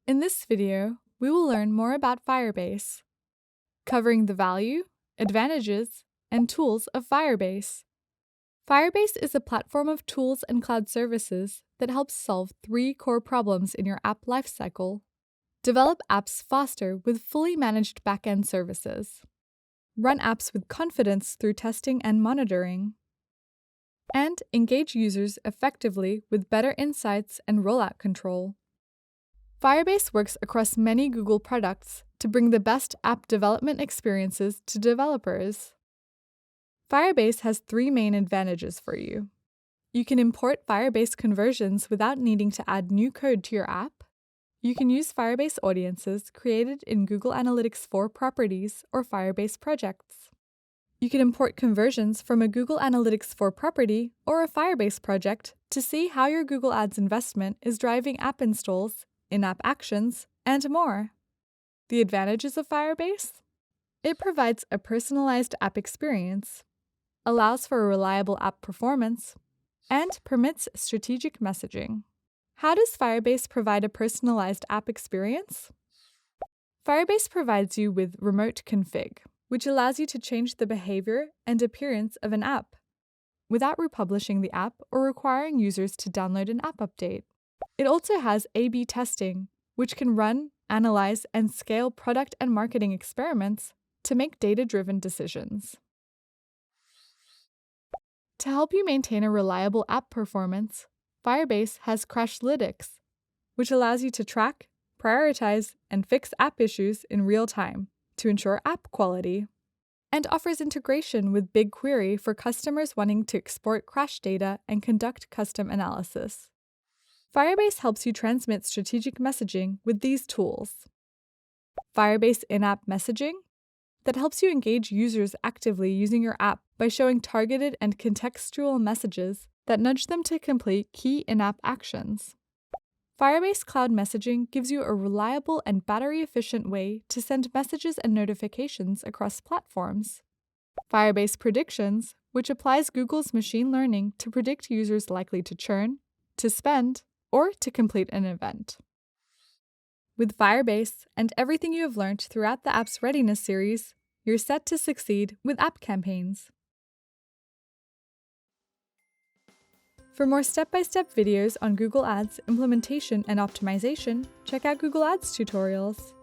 In this video, we will learn more about Firebase, covering the value, advantages, and tools of Firebase. Firebase is a platform of tools and cloud services that helps solve 3 core problems in your app lifecycle. Develop apps faster with fully managed backend services. Run apps with confidence through testing and monitoring. And engage users effectively with better insights and rollout control. Firebase works across many Google products to bring the best app development experiences to developers. Firebase has 3 main advantages for you. You can import Firebase conversions without needing to add new code to your app. You can use Firebase audiences created in Google Analytics 4 properties or Firebase projects. You can import conversions from a Google Analytics 4 property or a Firebase project to see how your Google Ads investment is driving app installs, in-app actions, and more. The advantages of Firebase? It provides a personalized app experience, allows for a reliable app performance, and permits strategic messaging. How does Firebase provide a personalized app experience? Firebase provides you with remote config, which allows you to change the behavior and appearance of an app without republishing the app or requiring users to download an app update. It also has A/B testing, which can run, analyze, and scale product and marketing experiments to make data-driven decisions. To help you maintain a reliable app performance, Firebase has Crashlytics, which allows you to track, prioritize, and fix app issues in real time to ensure app quality, and offers integration with BigQuery for customers wanting to export crash data and conduct custom analysis. Firebase helps you transmit strategic messaging with these tools. Firebase in-app messaging that helps you engage users actively using your app by showing targeted and contextual messages that nudge them to complete key in-app actions. Firebase Cloud Messaging gives you a reliable and battery-efficient way to send messages and notifications across platforms. Firebase Predictions, which applies Google's machine learning to predict users likely to churn, to spend, or to complete an event. With Firebase and everything you have learned throughout the App's Readiness series, you're set to succeed with app campaigns. For more step-by-step videos on Google Ads implementation and optimization, check out Google Ads tutorials.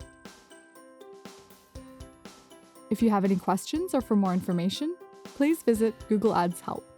If you have any questions or for more information, please visit Google Ads Help.